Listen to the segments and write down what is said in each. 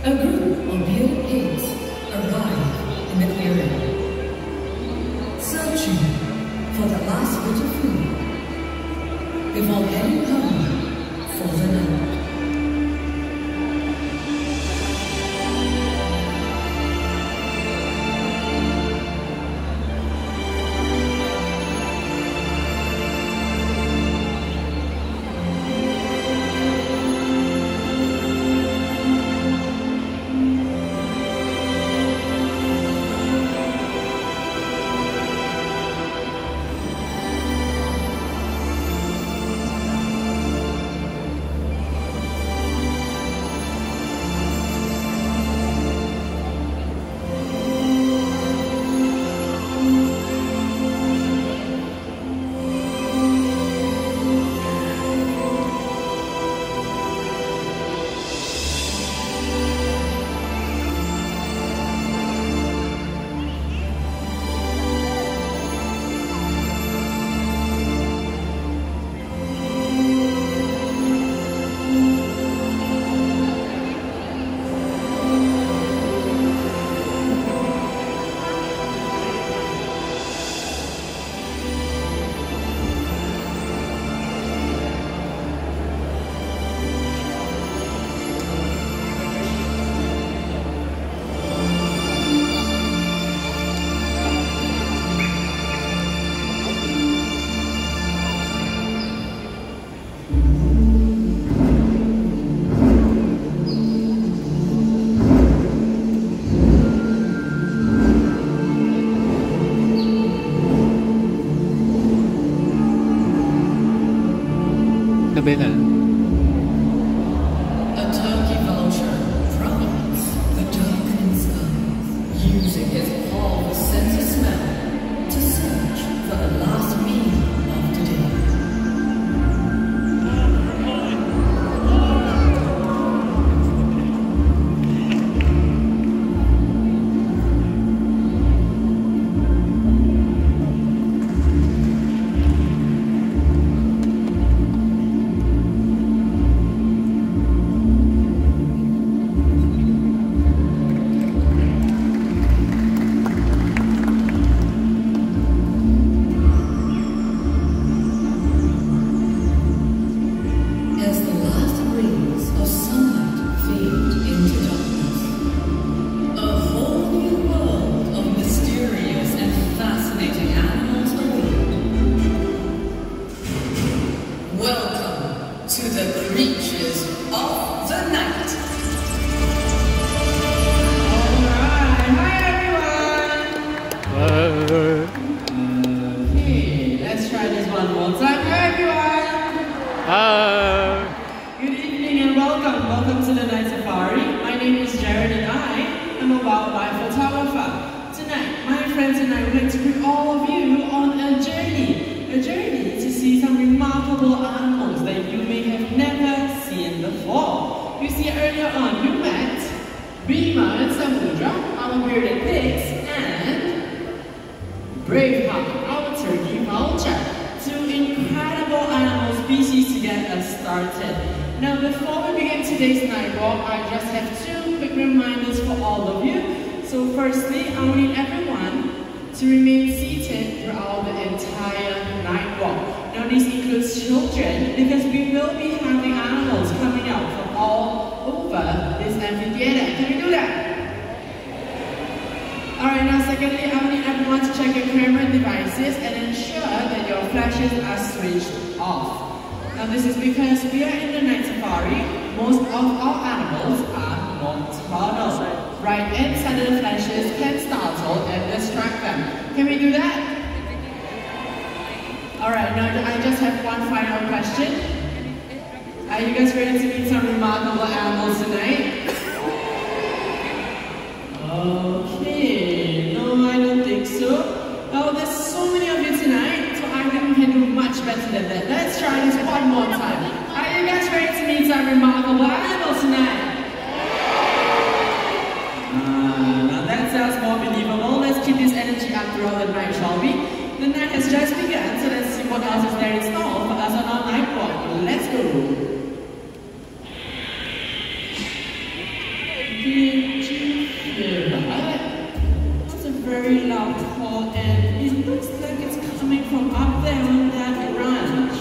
A group of bearded pigs arrive in the clearing, searching for the last bit of food before heading home for the night. A turkey vulture prowls the darkening sky, using his powerful sense of smell to search for the last meal of the day. Did you hear that? That's a very loud call, and it looks like it's coming from up there on that ranch.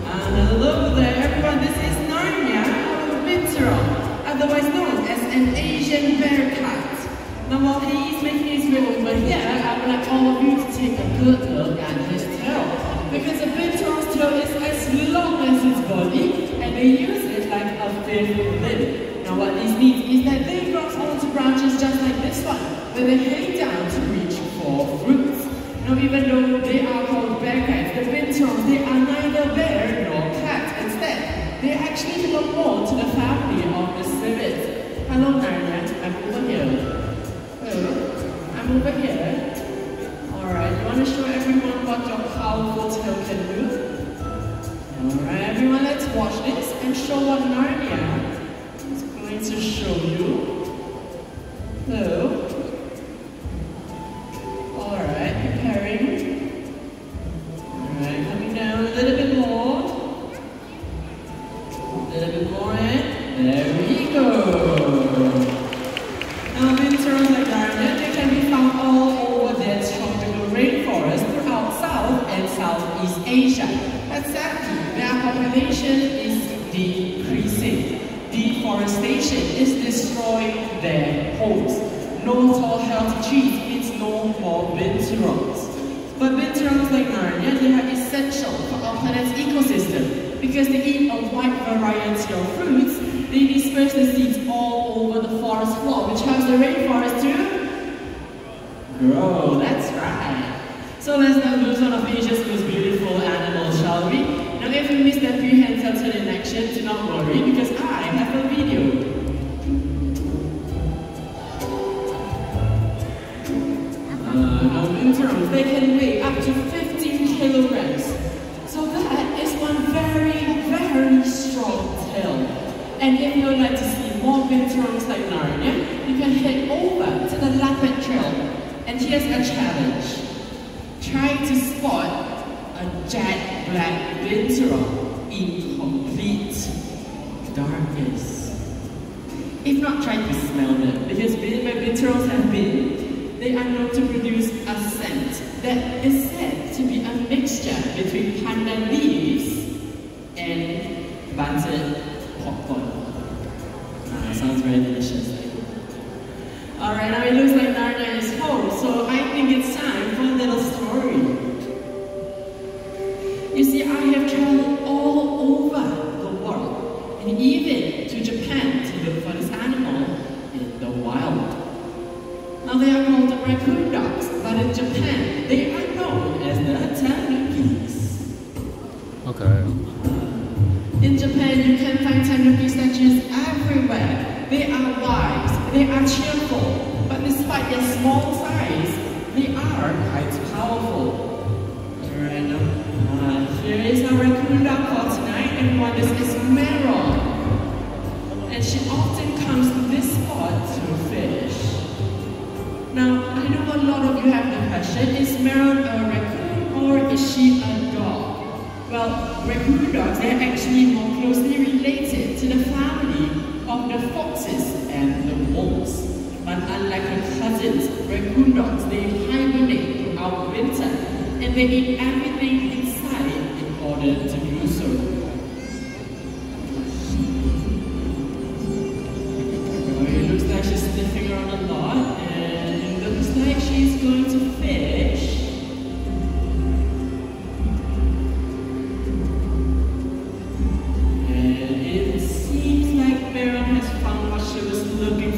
And hello there, everyone. This is Narnia, our winter, otherwise known as an Asian bear cat. Now, while he is making his way over here, I would like all of you to take a good look at his tail, because a binturong's tail is as long as his body, and they use it like a fifth limb. Now, what this means is that they grasp onto branches just like this one, where they hang down to reach for fruits. Now, even though they are called bear cats, the binturongs, they are neither bear nor cat. Instead, they actually belong more to the family of the civets. Hello, Narnia. I'm over here. I'm over here. Alright, you want to show everyone what your powerful tail can do? Alright, everyone, let's watch this and show what Narnia is going to show you. Hello. Alright, preparing. Alright, coming down a little bit more. A little bit more, and there we go. Now, binturongs like Narnia, they can be found all over the tropical rainforest throughout South and Southeast Asia. But sadly, their population is decreasing. Deforestation is destroying their homes. No tall, healthy trees means no more binturongs. But binturongs like Narnia, they are essential for our planet's ecosystem because they eat a wide variety of fruits. They disperse the seeds all over the forest floor, which helps the rainforest to grow. That's right. So let's now lose one of Asia's most beautiful animals, shall we? Now, if you missed that prehensile turn in action, do not worry, because I have a video. Now, binturongs, they can weigh up to 15 kilograms. So that is one very, very strong tail. And if you would like to see more binturongs like Narnia, you can head over to the Lapet Trail. And here's a challenge. Try to spot a jet black binturong in complete darkness. If not, try to smell them, because where binturongs have been, they are known to produce a scent that is said to be a mixture between pandan leaves and buttered popcorn. Sounds very delicious. Alright, now it looks like Narnia is home, so I think it's time for a little story. You see, I have traveled all over the world, and even to Japan to look for this animal in the wild. Now they are called raccoon dogs, but in Japan, they are known as the tanukis. Okay. In Japan, you can find tanuki statues everywhere. They are wise, they are cheerful, but despite their small size, they are quite powerful. Alright, now, here is our raccoon dog for tonight, and one is Meron. And she often comes to this spot to fish. Now, I know a lot of you have the question, is Meron a raccoon or is she a dog? Well, raccoon dogs, they're actually more closely related to the family of the foxes and the wolves. But unlike her cousins, raccoon dogs, they hibernate throughout winter, and they eat everything in sight in order to do so. It looks like she's sniffing around a lot, and it looks like she's going to fish.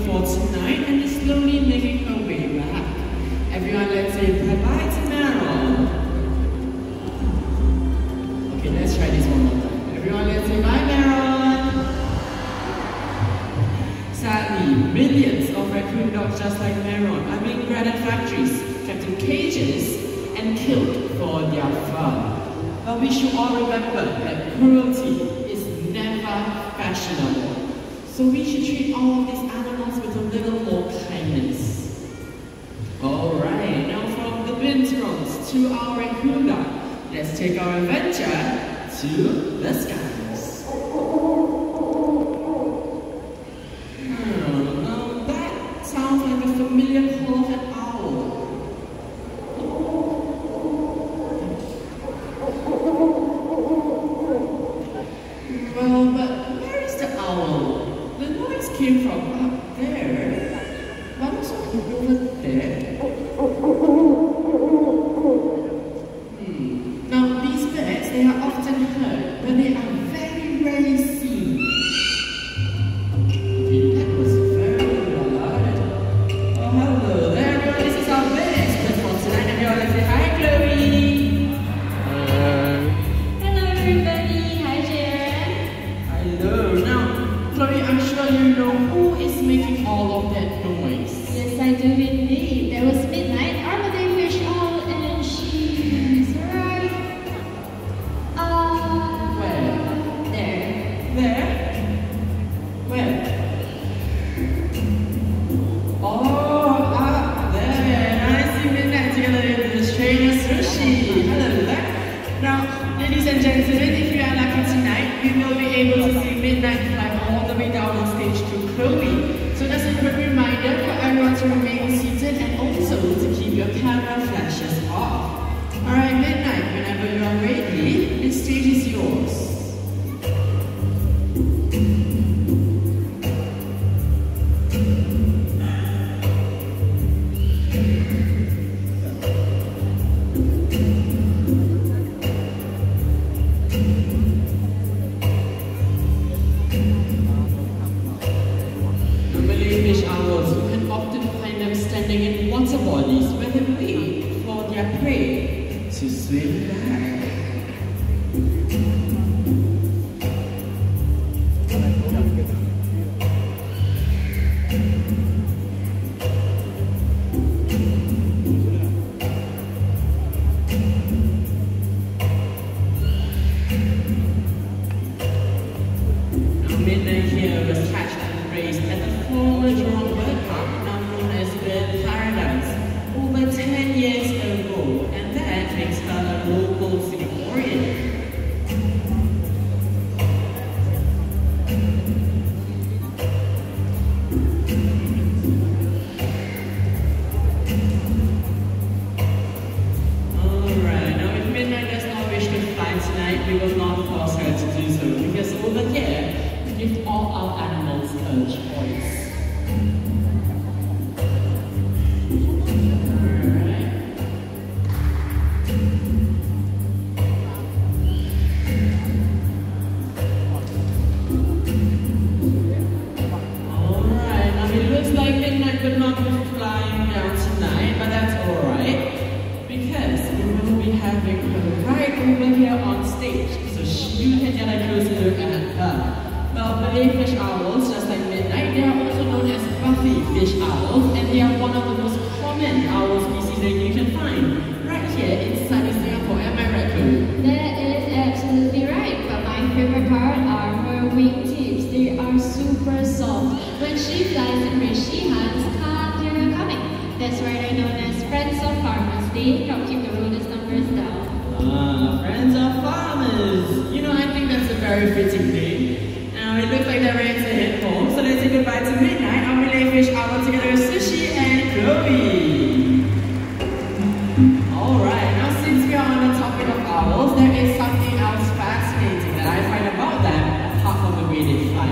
For tonight, and is slowly making her way back. Everyone, let's say bye-bye to Meron. Okay, let's try this one more time. Everyone, let's say bye, Meron. Sadly, millions of raccoon dogs just like Meron are being bred at factories, kept in cages, and killed for their fur. But we should all remember that cruelty is never fashionable. So we should treat all of these animals with a little more kindness. Alright, now from the binturongs to our raccoon dog, let's take our adventure to the skies. Now familiar call of an owl. Well, but where is the owl? The noise came from up there, but also over there. Now, these birds, they are often heard, but they are very rarely seen. That was very loud. Oh, hello there, everyone. This is our bird expert for tonight. Everyone, let's say hi, Chloe. Hello, everybody. Hi, Jared. Hello. Now, Chloe, I'm sure you know who is making all of that noise. Yes, I do indeed. There was midnight, armadillo fish owl, and she's right. Where? There. There? Where? Oh, there. I see midnight together with the trainer sushi. Hello there. Now, ladies and gentlemen, if you are lucky tonight, you will be able to see midnight fly all the way down on stage to Chloe. So that's a quick reminder for everyone to remain seated and also to keep your camera flashes off. Alright, midnight, whenever you are ready, the stage is yours. Fish owls, you can often find them standing in water bodies where they wait for their prey to swim back. Now midnight here was catched and raised at the former Jurong Bird Park, now known as Bird Paradise, over 10 years ago, and that makes her a local Singaporean. Alright, now if Midnight does not wish to fly tonight, we will not force her to do so, because over here, we give all our animals a choice. Alright, now it looks like Midnight will not be flying down tonight, but that's alright, because we will be having her right over here on stage, so you can get a closer look at her. Well, Malay fish owls, just like Midnight, they are also known as buffy fish owls, and they are one of the most common owl species that you can find right here in sunny Singapore. Am I right, Chloe? That is absolutely right. But my favorite part are her wing tips. They are super soft. When she flies and when she hunts, can't hear her coming. That's why they're known as friends of farmers. They help keep the rodent numbers down. Friends of farmers. You know, I think that's a very fitting name. Now it looks like they're ready to head home, so let's say goodbye to Midnight. I'll relay fish owl together with Sushi and Chloe. Alright, now since we are on the topic of owls, there is something else fascinating that I find about them, apart from the way they fly.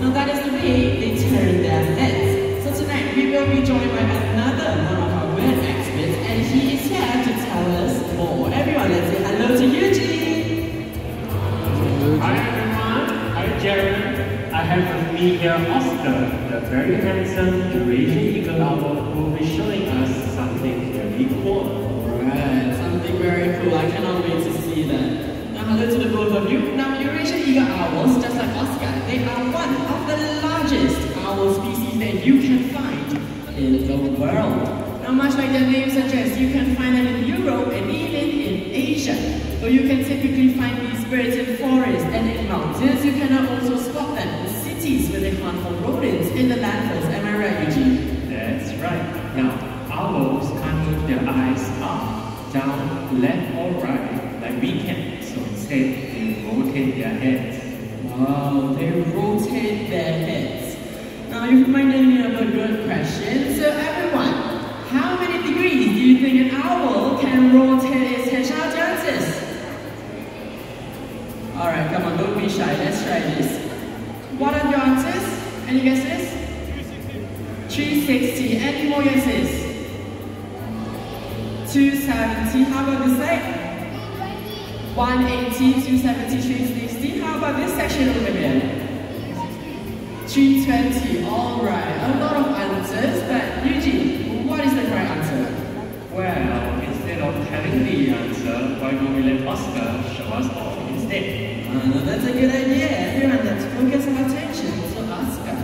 Now that is the way they turn their heads. So tonight we will be joined by another one of our bird experts, and he is here to tell us more. Everyone, let's say hello to Eugene. Hi everyone, hi Jared. I have with me here Oscar, the very handsome Eurasian eagle owl who will be showing us something very cool. Alright, something very cool. I cannot wait to see that. Now hello to the both of you. Now Eurasian eagle owls, just like Oscar, they are one of the largest owl species that you can find in the world. Now much like their name suggests, you can find them in Europe and even in Asia. So you can typically find these birds in forests and in mountains. You can also spot them in cities where they hunt for rodents in the landfills. Am I right, Eugene? That's right. Now, owls can't move their eyes up, down, left or right like we can. So instead, they rotate their heads. Wow, they rotate their heads. Now you've reminded me of a good question. So everyone, Any guesses? 360. Any more guesses? 270. How about this side? 180, 270, 360. How about this section over here? 320. Alright, a lot of answers, but Eugene, what is the correct answer? Well, instead of telling the answer, why don't we let Oscar show us all instead? No, that's a good idea. Everyone, let's focus our attention to Oscar.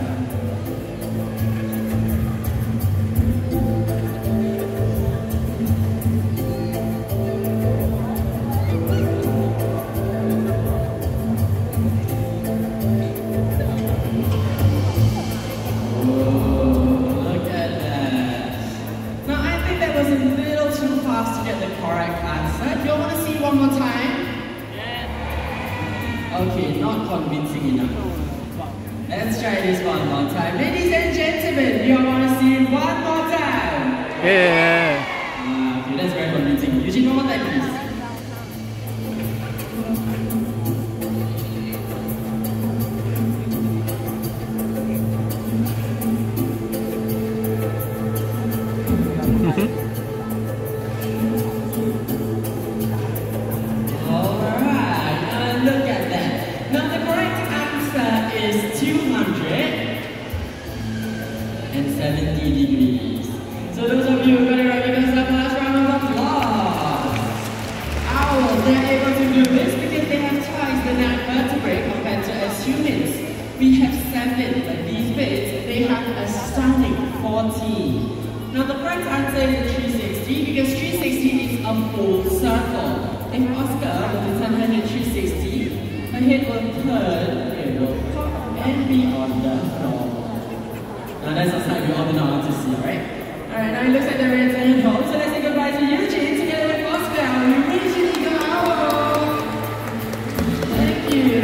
Okay, not convincing enough. Let's try this one more time. Ladies and gentlemen, you all want to see it one more time? Yeah. Okay, that's very convincing. Eugene, one more time, please. So those of you who got it right, give us a last round of applause. Owls, they're able to do this because they have twice the neck vertebrae compared to us humans. We have 7, but these birds, they have a stunning 14. Now the correct answer is 360 because 360 is a full circle. If Oscar were to turn her head 360, her head will turn, it will pop and be on the floor. Now that's a side we all do not want to see, alright? Alright, now it looks like the reds are in home, so let's say goodbye to Eugene together with Oscar. We really go owl. Thank you.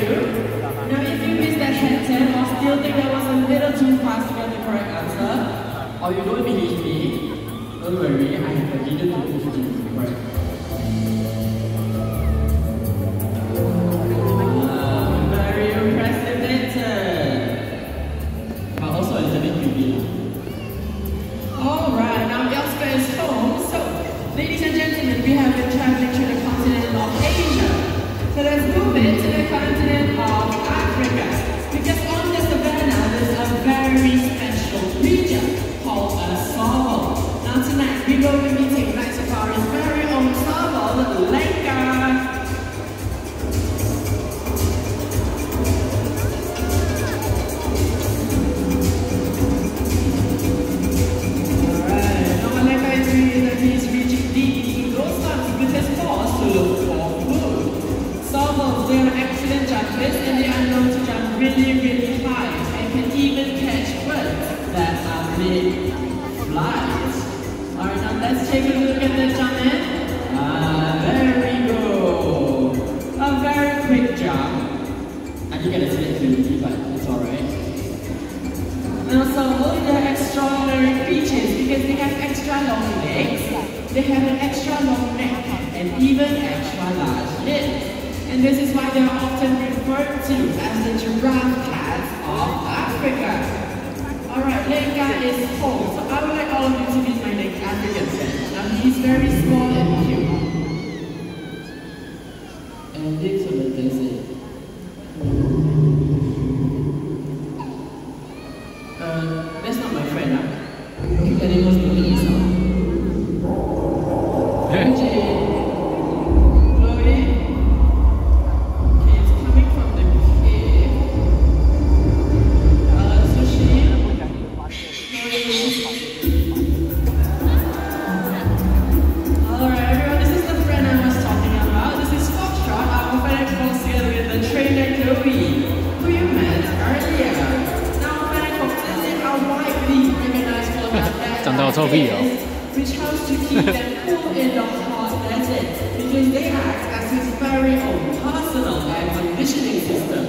Now if you missed that head turn or still think that was a little too fast to get the correct answer, or you don't believe me, don't worry, I have a video to prove it to be correct. Very impressive head turn. But also a little bit creepy. Alright, now Oscar is home. So, ladies and gentlemen, we have been traveling through the continent of Asia. So let's move into the continent of Africa. Because on the savannah, there's a very special region called a Savo. Now tonight, we will be meeting Night Safari's very own Savo, Lenka. He's reaching deep into those lands with his paws to look for food. Salmons, they are excellent jumpers and they are known to jump really, really high and can even catch birds that are mid flight. Alright, now let's take a look at the jumping. There we go. A very quick jump. And you get a bit flimsy, but it's alright. Now salmons, they are extraordinary creatures because they have extra long legs, they have an extra long neck, and even extra large lips. And this is why they are often referred to as the giraffe cats of Africa. Alright, Lenka is home, so I would like all of you to meet my next African friend. Now he's very small and cute. And this is what they say. That's not my friend, huh? You can even do this, huh? Chloe? Okay, it's coming from the cave. Sushi? Alright, everyone, this is the friend I was talking about. This is Foxtrot, our friend goes together with the trainer Chloe, who you met earlier. Which helps to keep them cool in the hot desert because they act as his very own personal air conditioning system.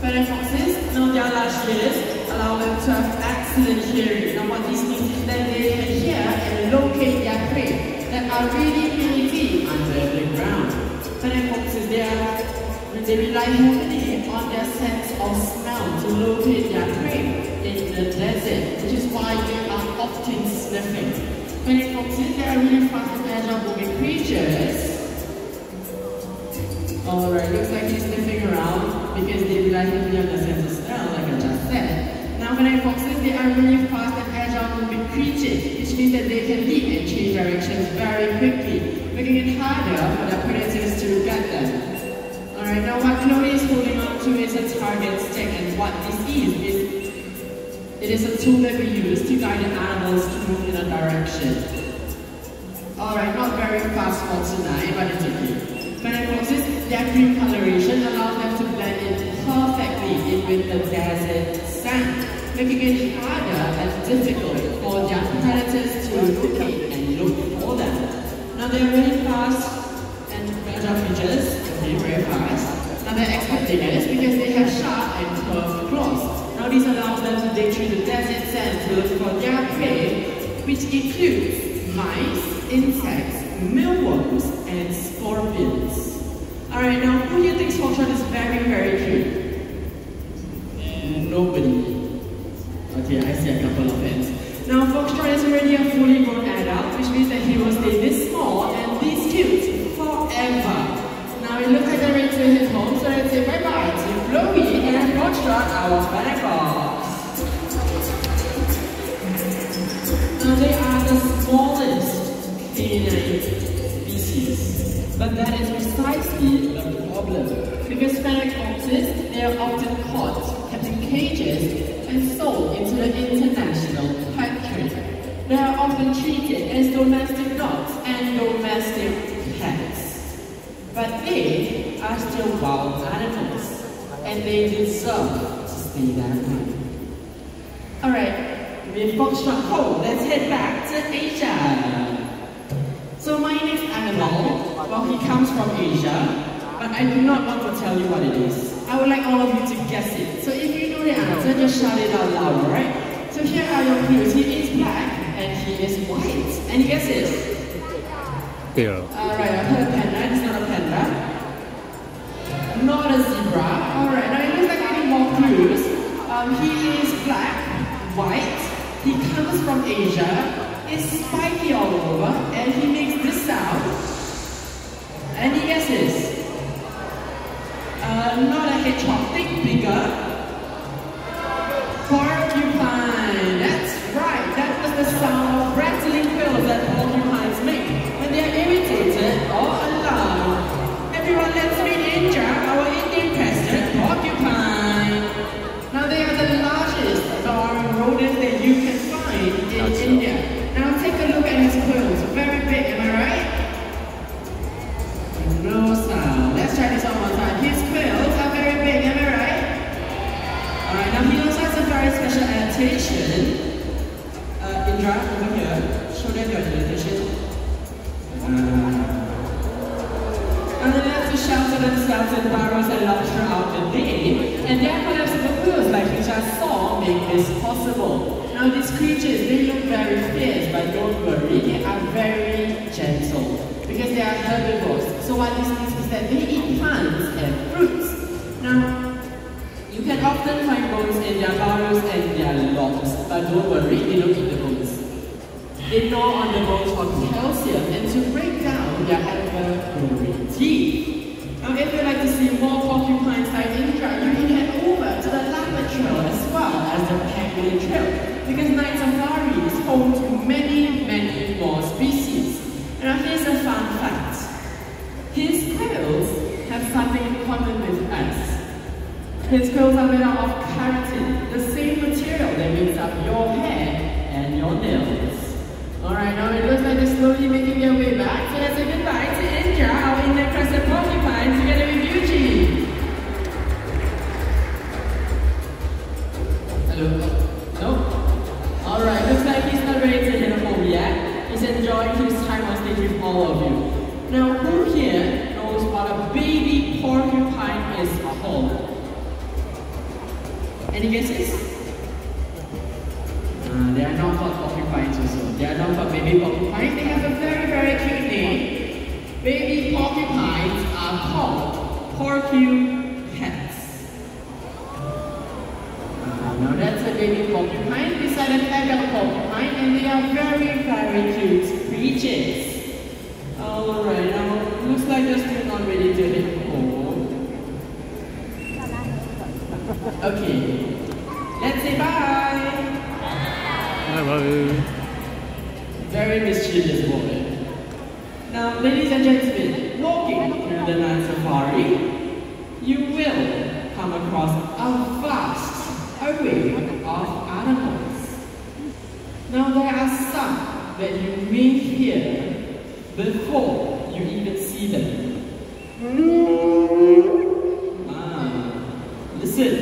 Fennec foxes, now their large ears allow them to have excellent hearing. Now what this means is that they can hear and locate their prey that are really, really deep under the ground. Fennec foxes, they rely heavily on their sense of smell to locate their prey. in the desert, which is why they are often sniffing. Fennec foxes, they are really fast and agile moving creatures. Alright, looks like he's sniffing around because they rely heavily on the sense of smell, like I just said. Now, fennec foxes, they are really fast and agile moving creatures, which means that they can leap and change directions very quickly, making it harder for the predators to get them. Alright, now what Chloe is holding on to is a target stick, and what this is it is a tool that we use to guide the animals to move in a direction. Alright, not very fast for tonight, but it's okay. Fennec foxes, their green coloration allows them to blend in perfectly in with the desert sand, making it harder and difficult for their predators to locate and look for them. Now they are really fast and agile creatures, okay, very fast. Now they're expert diggers because they have sharp and curved claws. Now these allow them to dig through the desert sand to look for their prey, which includes mice, insects, mealworms, and scorpions. Alright, now who here thinks Foxtrot is very, very cute? Nobody. Okay, I see a couple of hands. Now Foxtrot is already a fully grown adult, which means that he will stay this small and this cute forever. Now it looks like they're ready to head home, so let's say bye-bye to Chloe and Foxtrot, our fennec fox. Now they are the smallest canine species, but that is precisely the problem. Because fennec foxes, they are often caught, kept in cages, and sold into the international pet trade. They are often treated as domestic dogs and domestic pets. But they are still wild animals, and they deserve to stay that way. Alright, with Foxtrot home, let's head back to Asia. So my next animal, well, he comes from Asia, but I do not want to tell you what it is. I would like all of you to guess it. So if you know the answer, just shout it out loud, alright? So here are your clues. He is black, and he is white. Any guesses? Alright, I've heard a panda. It's not a panda. Not a zebra. Alright, now it looks like I need more clues. He is black, white, he comes from Asia, is spiky all over, and he makes this sound. Any guesses? Not a hedgehog, think bigger. Porcupine. That's right, that was the sound of rattling quills that porcupines make when they are irritated or alarmed. Everyone, let's meet Indra, our Indian president, porcupine. Now they are the largest towering rodents that you can find in India. Now take a look at his quills, very big, am I right? No sound. Let's try this one more time. His quills are very big, am I right? Alright, now he also has a very special adaptation. Indra, over here, show them your adaptation. And they like to shelter themselves in burrows and love throughout the day, and their collapsible quills, like we just saw, make this possible. Now these creatures, they look very fierce, but don't worry, they are very gentle, because they are herbivores. So what this means is that they eat plants and fruits. Now, you can often find bones in their burrows and their logs, but don't worry, they don't eat the bones. They gnaw on the bones for calcium and to break down their ever-growing teeth. Now if you'd like to see more porcupines like Indra, you can head over to the Leopard Trail as well as the Pangolin Trail, because Night Safari is home to many, many more species. Now here's a fun fact. His quills have something in common with us. His quills are made out of keratin, the same material that makes up your hair and your nails. Alright, now it looks like they're slowly making their way back, so let's say goodbye to Indra, our Indian crested porcupine, together with Eugene. Hello? No? Alright, looks like he's not ready to head home yet. He's enjoying his time on stage with all of you. Now, who here knows what a baby porcupine is called? Any guesses? They are not called porcupines also. They are not called baby porcupines. They have a very, very cute name. Baby porcupines are called porcupines. Now that's a baby porcupine. chicks. Alright, now looks like they're still not ready to hit home. Okay, let's say bye. Bye. Very mischievous boy. Now, ladies and gentlemen, walking through the night safari, you will come across a vast array of animals. Now, there are some that you may hear before you even see them. Listen.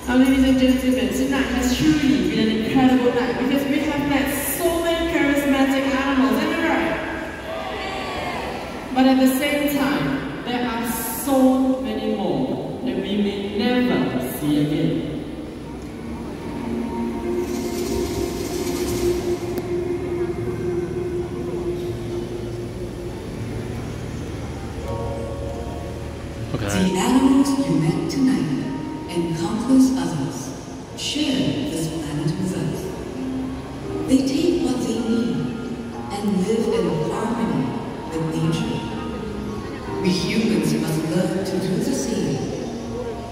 Now, ladies and gentlemen, tonight has truly been an incredible night because we have met so many charismatic animals, am I right? But at the same time, there are so many more that we may never see again. The animals you met tonight and countless others share this planet with us. They take what they need and live in harmony with nature. We humans must learn to do the same.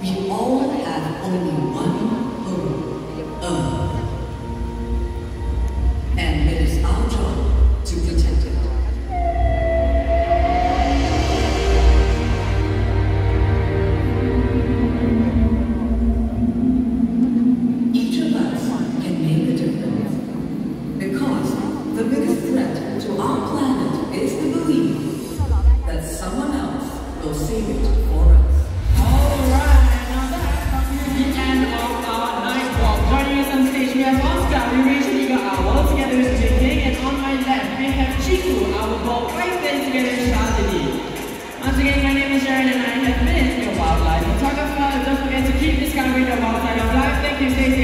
We all have only one home, Earth. And it is our job to protect it. Don't forget to keep discovering the wild side of life. Thank you, Stacey.